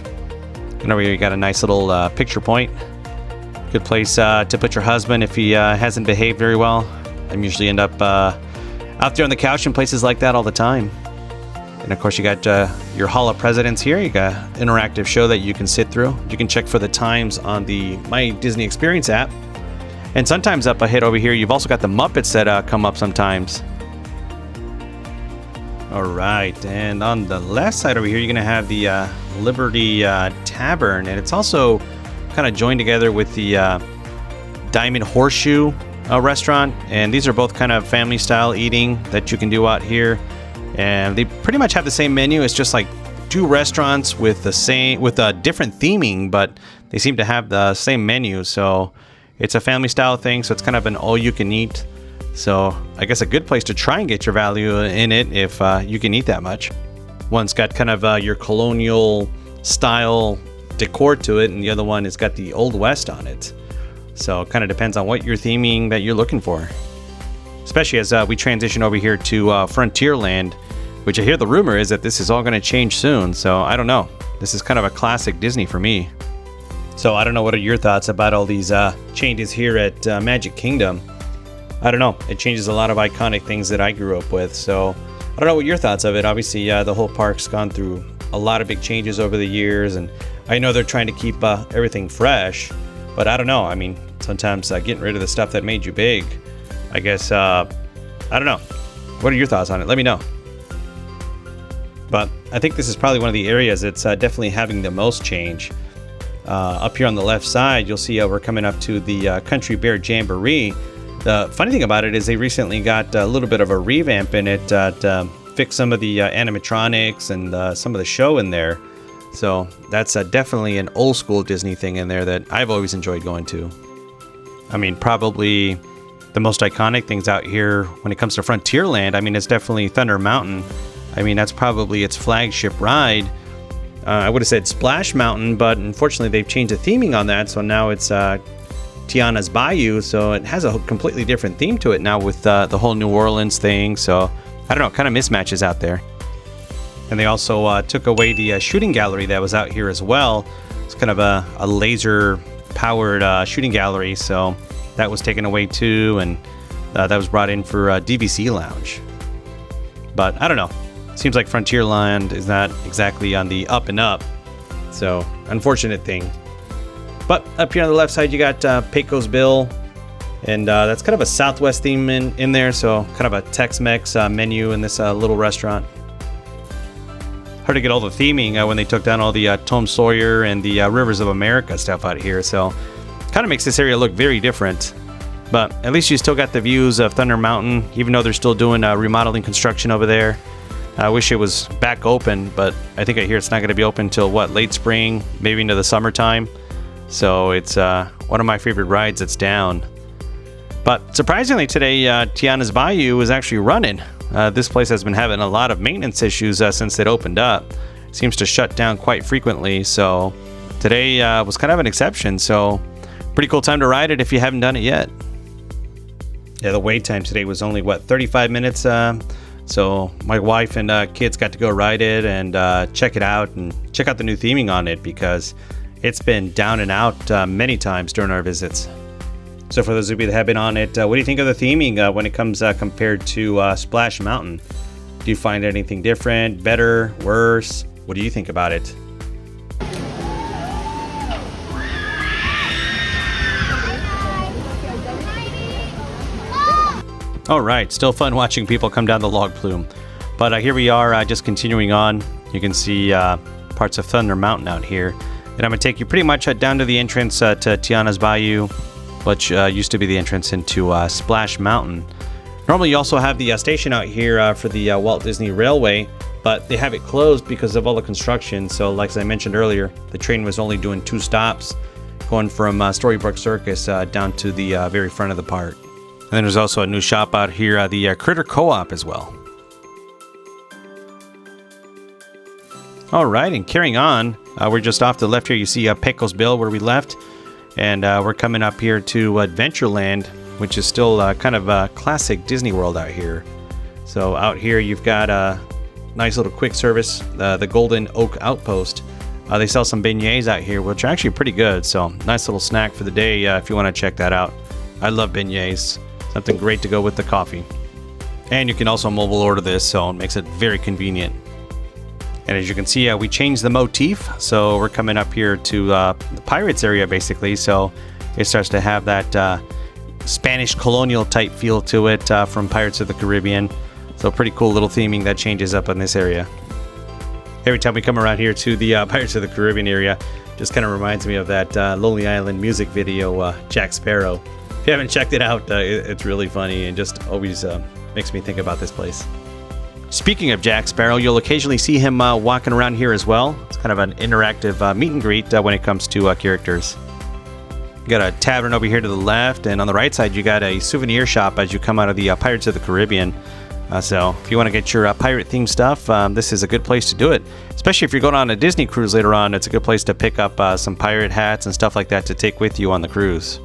[SPEAKER 1] And over here, you got a nice little picture point. Good place to put your husband if he hasn't behaved very well. I usually end up out there on the couch in places like that all the time. And of course, you got your Hall of Presidents here. You got an interactive show that you can sit through. You can check for the times on the My Disney Experience app. And sometimes up ahead over here, you've also got the Muppets that come up sometimes. All right, and on the left side over here, you're going to have the Liberty Tavern, and it's also kind of joined together with the Diamond Horseshoe restaurant. And these are both kind of family-style eating that you can do out here. And they pretty much have the same menu. It's just like two restaurants with a different theming, but they seem to have the same menu. So it's a family style thing, so it's kind of an all-you-can-eat. So I guess a good place to try and get your value in it if you can eat that much. One's got kind of your colonial style decor to it, and the other one has got the Old West on it. So it kind of depends on what you're theming that you're looking for. Especially as we transition over here to Frontierland, which I hear the rumor is that this is all going to change soon. So I don't know. This is kind of a classic Disney for me. So I don't know, what are your thoughts about all these changes here at Magic Kingdom? I don't know. It changes a lot of iconic things that I grew up with. So I don't know what your thoughts of it. Obviously, the whole park's gone through a lot of big changes over the years. And I know they're trying to keep everything fresh. But I don't know. I mean, sometimes getting rid of the stuff that made you big, I guess, I don't know. What are your thoughts on it? Let me know. But I think this is probably one of the areas that's definitely having the most change. Up here on the left side, you'll see we're coming up to the Country Bear Jamboree. The funny thing about it is they recently got a little bit of a revamp in it to fix some of the animatronics and some of the show in there. So that's definitely an old school Disney thing in there that I've always enjoyed going to. I mean, probably the most iconic things out here when it comes to Frontierland, I mean, it's definitely Thunder Mountain. I mean, that's probably its flagship ride. I would have said Splash Mountain, but unfortunately they've changed the theming on that, so now it's Tiana's Bayou, so it has a completely different theme to it now with the whole New Orleans thing. So I don't know, kind of mismatches out there. And they also took away the shooting gallery that was out here as well. It's kind of a laser powered shooting gallery, so that was taken away too, and that was brought in for DVC Lounge. But I don't know. Seems like Frontierland is not exactly on the up and up, so unfortunate thing. But up here on the left side, you got Pecos Bill. And that's kind of a Southwest theme in there, so kind of a Tex-Mex menu in this little restaurant. Hard to get all the theming when they took down all the Tom Sawyer and the Rivers of America stuff out here, so kind of makes this area look very different. But at least you still got the views of Thunder Mountain, even though they're still doing remodeling construction over there. I wish it was back open, but I think I hear it's not going to be open until, what, late spring, maybe into the summertime. So it's one of my favorite rides that's down. But surprisingly today, Tiana's Bayou is actually running. This place has been having a lot of maintenance issues since it opened up. It seems to shut down quite frequently, so today was kind of an exception. So pretty cool time to ride it if you haven't done it yet. Yeah, the wait time today was only, what, 35 minutes? So my wife and kids got to go ride it and check it out and check out the new theming on it, because it's been down and out many times during our visits. So for those of you that have been on it, what do you think of the theming when it comes compared to Splash Mountain? Do you find anything different, better, worse? What do you think about it? All right, still fun watching people come down the log plume. But here we are, just continuing on. You can see parts of Thunder Mountain out here. And I'm going to take you pretty much down to the entrance to Tiana's Bayou, which used to be the entrance into Splash Mountain. Normally you also have the station out here for the Walt Disney Railway, but they have it closed because of all the construction. So like as I mentioned earlier, the train was only doing 2 stops, going from Storybook Circus down to the very front of the park. And then there's also a new shop out here, the Critter Co-op as well. All right, and carrying on, we're just off to the left here. You see Pecos Bill where we left, and we're coming up here to Adventureland, which is still kind of a classic Disney World out here. So out here you've got a nice little quick service, the Golden Oak Outpost. They sell some beignets out here, which are actually pretty good. So nice little snack for the day if you want to check that out. I love beignets. Something great to go with the coffee. And you can also mobile order this, so it makes it very convenient. And as you can see, we changed the motif, so we're coming up here to the Pirates area basically. So it starts to have that Spanish colonial type feel to it from Pirates of the Caribbean. So pretty cool little theming that changes up in this area. Every time we come around here to the Pirates of the Caribbean area, just kind of reminds me of that Lonely Island music video, Jack Sparrow. If you haven't checked it out, it's really funny and just always makes me think about this place. Speaking of Jack Sparrow, you'll occasionally see him walking around here as well. It's kind of an interactive meet and greet when it comes to characters. You got a tavern over here to the left, and on the right side you got a souvenir shop as you come out of the Pirates of the Caribbean. So if you want to get your pirate-themed stuff, this is a good place to do it. Especially if you're going on a Disney cruise later on, it's a good place to pick up some pirate hats and stuff like that to take with you on the cruise.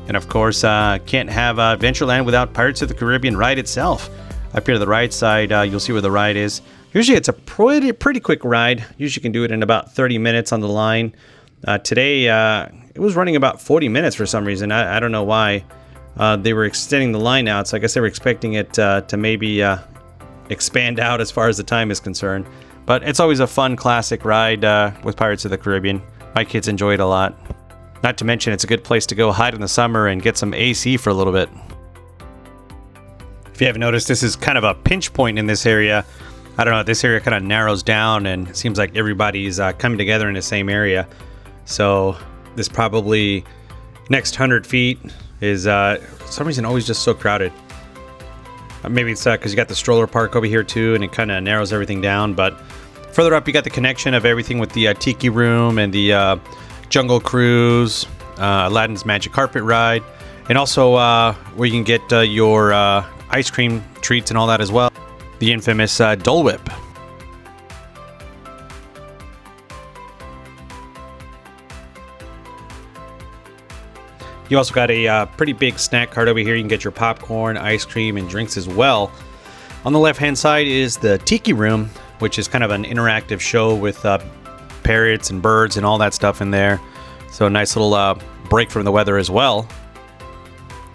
[SPEAKER 1] And of course, can't have Adventureland without Pirates of the Caribbean ride itself. Up here to the right side, you'll see where the ride is. Usually it's a pretty quick ride. Usually you can do it in about 30 minutes on the line. Today, it was running about 40 minutes for some reason. I don't know why. They were extending the line out, so I guess they were expecting it to maybe expand out as far as the time is concerned. But it's always a fun classic ride with Pirates of the Caribbean. My kids enjoy it a lot. Not to mention, it's a good place to go hide in the summer and get some AC for a little bit. If you haven't noticed, this is kind of a pinch point in this area. I don't know, this area kind of narrows down and it seems like everybody's coming together in the same area. So this probably next 100 feet is for some reason always just so crowded. Maybe it's because you got the stroller park over here too, and it kind of narrows everything down. But further up, you got the connection of everything with the Tiki Room and the Jungle Cruise, Aladdin's Magic Carpet Ride, and also where you can get your ice cream treats and all that as well. The infamous Dole Whip. You also got a pretty big snack cart over here. You can get your popcorn, ice cream, and drinks as well. On the left-hand side is the Tiki Room, which is kind of an interactive show with parrots and birds and all that stuff in there. So a nice little break from the weather as well.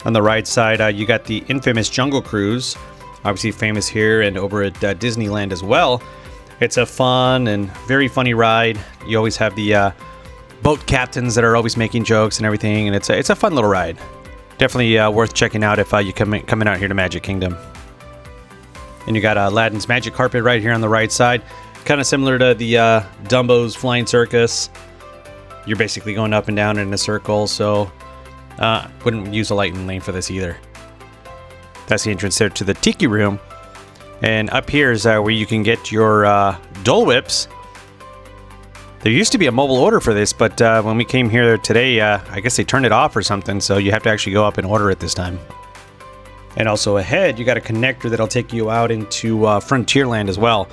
[SPEAKER 1] On the right side, you got the infamous Jungle Cruise, obviously famous here and over at Disneyland as well. It's a fun and very funny ride. You always have the boat captains that are always making jokes and everything, and it's a fun little ride. Definitely worth checking out if you're coming out here to Magic Kingdom. And you got Aladdin's Magic Carpet right here on the right side. Kind of similar to the Dumbo's Flying Circus. You're basically going up and down in a circle, so wouldn't use a lightning lane for this either. That's the entrance there to the Tiki Room. And up here is where you can get your Dole Whips. There used to be a mobile order for this, but when we came here today, I guess they turned it off or something, so you have to actually go up and order it this time. And also ahead, you got a connector that'll take you out into Frontierland as well.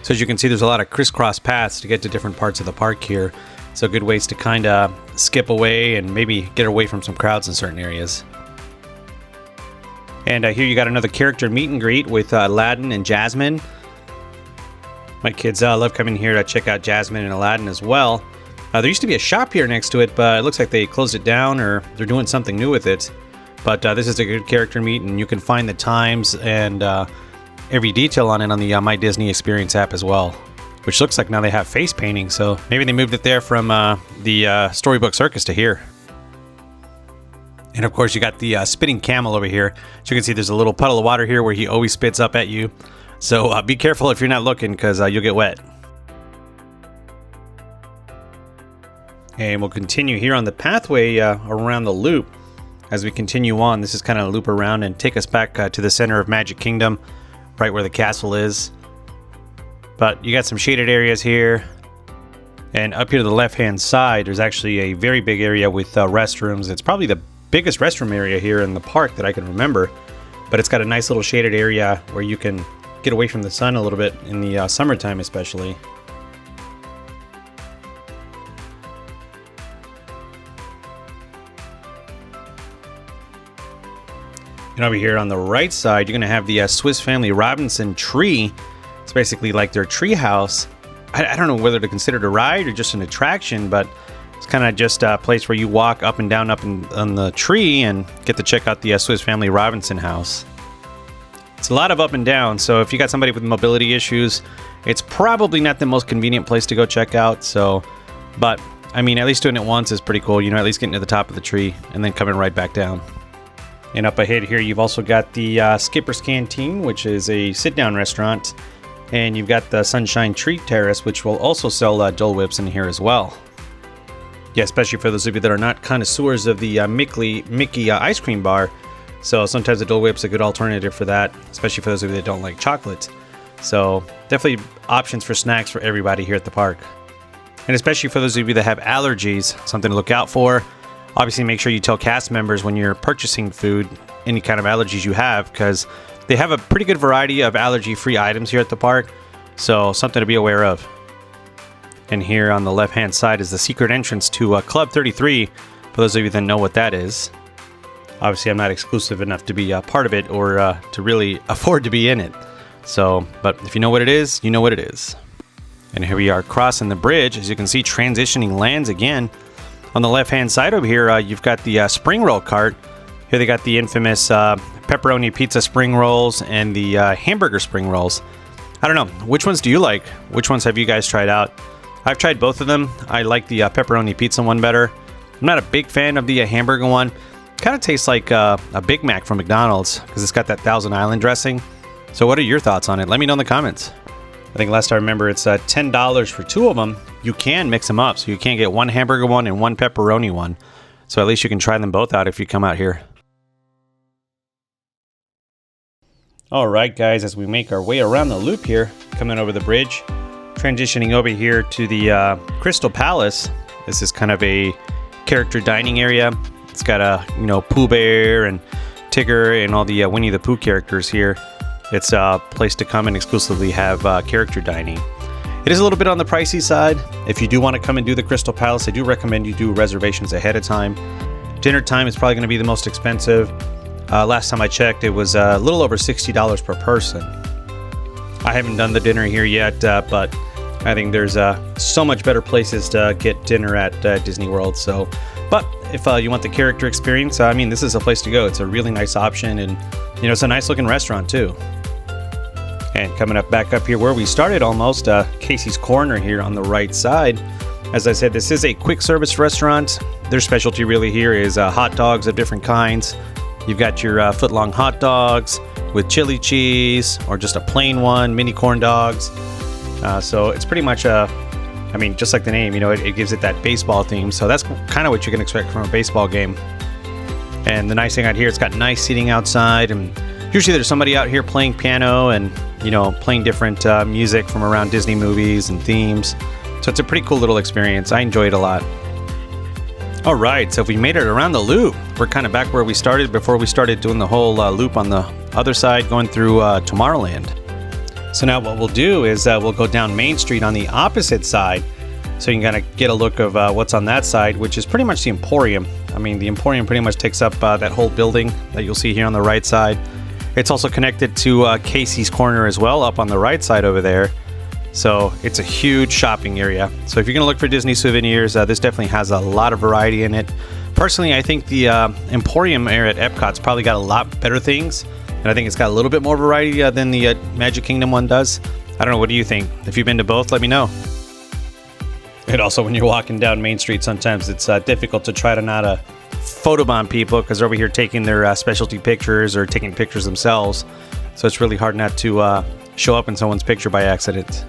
[SPEAKER 1] So as you can see, there's a lot of crisscross paths to get to different parts of the park here. So good ways to kind of skip away and maybe get away from some crowds in certain areas. And here you got another character meet and greet with Aladdin and Jasmine. My kids love coming here to check out Jasmine and Aladdin as well. There used to be a shop here next to it, but it looks like they closed it down or they're doing something new with it. But this is a good character meet, and you can find the times and every detail on it on the My Disney Experience app as well. Which looks like now they have face painting, so maybe they moved it there from the Storybook Circus to here. And of course you got the spitting camel over here. So you can see there's a little puddle of water here where he always spits up at you. So be careful if you're not looking, because you'll get wet. And we'll continue here on the pathway around the loop. As we continue on, this is kind of a loop around and take us back to the center of Magic Kingdom, right where the castle is. But you got some shaded areas here. And up here to the left-hand side, there's actually a very big area with restrooms. It's probably the biggest restroom area here in the park that I can remember. But it's got a nice little shaded area where you can get away from the sun a little bit in the summertime especially. And over here on the right side, you're going to have the Swiss Family Robinson tree. It's basically like their tree house. I don't know whether to consider it a ride or just an attraction, but it's kind of just a place where you walk up and down on the tree and get to check out the Swiss Family Robinson house. It's a lot of up and down, so if you got somebody with mobility issues, it's probably not the most convenient place to go check out. So, but I mean, at least doing it once is pretty cool. You know, at least getting to the top of the tree and then coming right back down. And up ahead here, you've also got the Skipper's Canteen, which is a sit-down restaurant. And you've got the Sunshine Treat Terrace, which will also sell Dole Whips in here as well. Yeah, especially for those of you that are not connoisseurs of the Mickey ice cream bar. So sometimes the Dole Whip's a good alternative for that, especially for those of you that don't like chocolate. So definitely options for snacks for everybody here at the park. And especially for those of you that have allergies, something to look out for. Obviously, make sure you tell cast members when you're purchasing food any kind of allergies you have, because they have a pretty good variety of allergy-free items here at the park, so something to be aware of. And here on the left-hand side is the secret entrance to Club 33, for those of you that know what that is. Obviously, I'm not exclusive enough to be a part of it or to really afford to be in it. So, but if you know what it is, you know what it is. And here we are crossing the bridge. As you can see, transitioning lands again. On the left-hand side over here, you've got the spring roll cart. Here they got the infamous pepperoni pizza spring rolls and the hamburger spring rolls. I don't know, which ones do you like? Which ones have you guys tried out? I've tried both of them. I like the pepperoni pizza one better. I'm not a big fan of the hamburger one. Kind of tastes like a Big Mac from McDonald's because it's got that Thousand Island dressing. So what are your thoughts on it? Let me know in the comments. I think last I remember it's $10 for two of them. You can mix them up, so you can get one hamburger one and one pepperoni one. So at least you can try them both out if you come out here. Alright guys, as we make our way around the loop here, coming over the bridge, transitioning over here to the Crystal Palace. This is kind of a character dining area. It's got a, Pooh Bear and Tigger and all the Winnie the Pooh characters here. It's a place to come and exclusively have character dining. It is a little bit on the pricey side. If you do want to come and do the Crystal Palace, I do recommend you do reservations ahead of time. Dinner time is probably going to be the most expensive. Last time I checked, it was a little over $60 per person. I haven't done the dinner here yet, but I think there's so much better places to get dinner at Disney World. So, but if you want the character experience, I mean, this is a place to go. It's a really nice option, and it's a nice looking restaurant too. And coming up back up here where we started almost, Casey's Corner here on the right side. As I said, this is a quick service restaurant. Their specialty really here is hot dogs of different kinds. You've got your foot-long hot dogs with chili cheese, or just a plain one, mini corn dogs. So it's pretty much just like the name, it gives it that baseball theme. So that's kind of what you can expect from a baseball game. And the nice thing out here, it's got nice seating outside, and usually there's somebody out here playing piano and, playing different music from around Disney movies and themes. So it's a pretty cool little experience. I enjoy it a lot. All right, so if we made it around the loop, we're kind of back where we started before we started doing the whole loop on the other side going through Tomorrowland. So now what we'll do is we'll go down Main Street on the opposite side, so you can kind of get a look of what's on that side, which is pretty much the Emporium. I mean, the Emporium pretty much takes up that whole building that you'll see here on the right side. It's also connected to Casey's Corner as well, up on the right side over there. So it's a huge shopping area. So if you're going to look for Disney souvenirs, this definitely has a lot of variety in it. Personally, I think the Emporium area at Epcot's probably got a lot better things. And I think it's got a little bit more variety than the Magic Kingdom one does. I don't know, what do you think? If you've been to both, let me know. And also, when you're walking down Main Street, sometimes it's difficult to try to not photobomb people, because they're over here taking their specialty pictures or taking pictures themselves. So it's really hard not to show up in someone's picture by accident.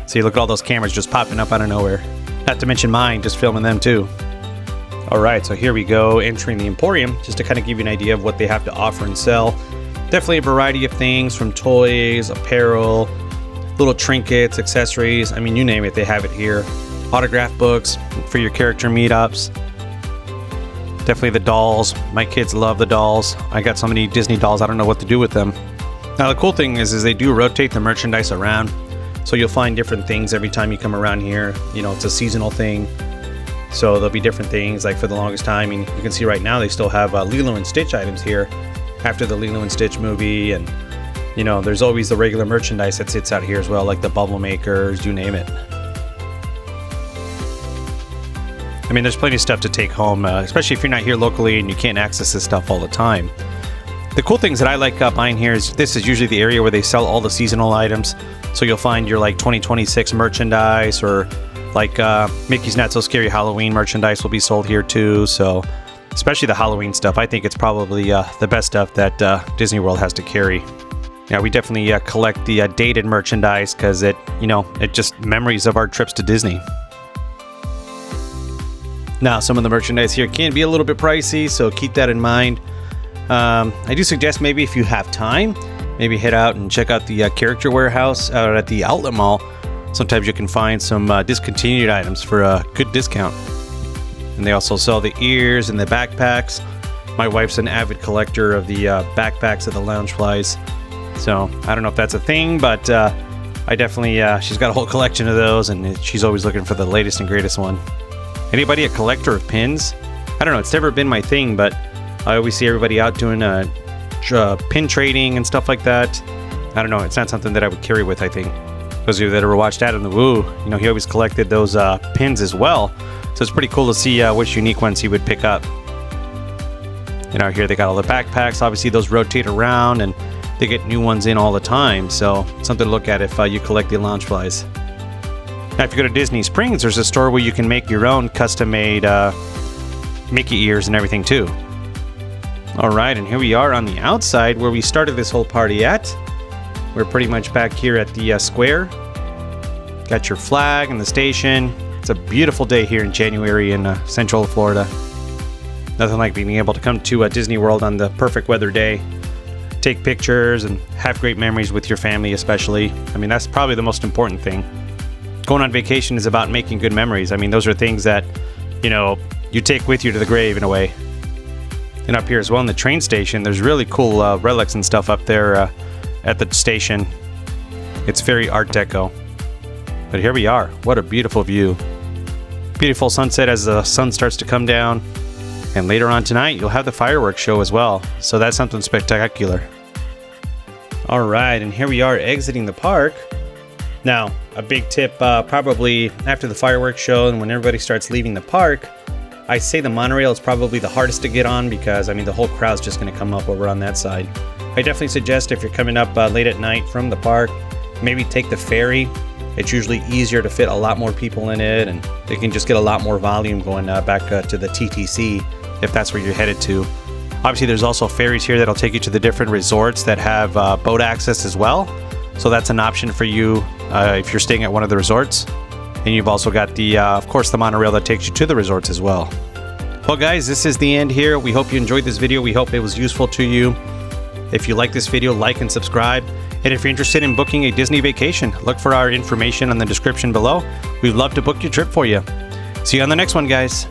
[SPEAKER 1] So you look at all those cameras just popping up out of nowhere. Not to mention mine, just filming them too. All right, so here we go, entering the Emporium, just to kind of give you an idea of what they have to offer and sell. Definitely a variety of things, from toys, apparel, little trinkets, accessories. I mean, you name it, they have it here. Autograph books for your character meetups. Definitely the dolls. My kids love the dolls. I got so many Disney dolls, I don't know what to do with them. Now, the cool thing is they do rotate the merchandise around. So you'll find different things every time you come around here. It's a seasonal thing. So there'll be different things. Like for the longest time, you can see right now they still have Lilo and Stitch items here after the Lilo and Stitch movie. And, there's always the regular merchandise that sits out here as well, like the bubble makers, you name it. I mean, there's plenty of stuff to take home, especially if you're not here locally and you can't access this stuff all the time. The cool things that I like buying here is this is usually the area where they sell all the seasonal items. So you'll find your 2026 merchandise, or Mickey's Not So Scary Halloween merchandise will be sold here too. So especially the Halloween stuff, I think it's probably the best stuff that Disney World has to carry. Yeah, we definitely collect the dated merchandise, because it just memories of our trips to Disney. Now, some of the merchandise here can be a little bit pricey, so keep that in mind. I do suggest maybe if you have time, maybe head out and check out the character warehouse out at the outlet mall. Sometimes you can find some discontinued items for a good discount. And they also sell the ears and the backpacks. My wife's an avid collector of the backpacks of the Loungeflies. So I don't know if that's a thing, but I definitely, she's got a whole collection of those, and she's always looking for the latest and greatest one. Anybody a collector of pins? I don't know, it's never been my thing, but I always see everybody out doing pin trading and stuff like that. I don't know, it's not something that I would carry with, I think. Those of you that ever watched Adam the Woo, he always collected those pins as well. So it's pretty cool to see which unique ones he would pick up. Here they got all the backpacks. Obviously those rotate around and they get new ones in all the time. So something to look at if you collect the Loungeflies. Now, if you go to Disney Springs, there's a store where you can make your own custom-made Mickey ears and everything too. All right, and here we are on the outside where we started this whole party at. We're pretty much back here at the square. Got your flag and the station. It's a beautiful day here in January in Central Florida. Nothing like being able to come to Disney World on the perfect weather day, take pictures, and have great memories with your family especially. I mean, that's probably the most important thing. Going on vacation is about making good memories. I mean, those are things that, you take with you to the grave in a way. And up here as well in the train station, there's really cool relics and stuff up there at the station. It's very Art Deco. But here we are. What a beautiful view. Beautiful sunset as the sun starts to come down. And later on tonight, you'll have the fireworks show as well. So that's something spectacular. All right, and here we are exiting the park. Now, a big tip, probably after the fireworks show and when everybody starts leaving the park, I say the monorail is probably the hardest to get on because, I mean, the whole crowd's just going to come up over on that side. I definitely suggest if you're coming up late at night from the park, maybe take the ferry it's usually easier to fit a lot more people in it, and they can just get a lot more volume going back to the TTC if that's where you're headed to. Obviously, there's also ferries here that'll take you to the different resorts that have boat access as well. So that's an option for you if you're staying at one of the resorts. And you've also got the, of course, the monorail that takes you to the resorts as well. Well, guys, this is the end here. We hope you enjoyed this video. We hope it was useful to you. If you like this video, like and subscribe. And if you're interested in booking a Disney vacation, look for our information in the description below. We'd love to book your trip for you. See you on the next one, guys.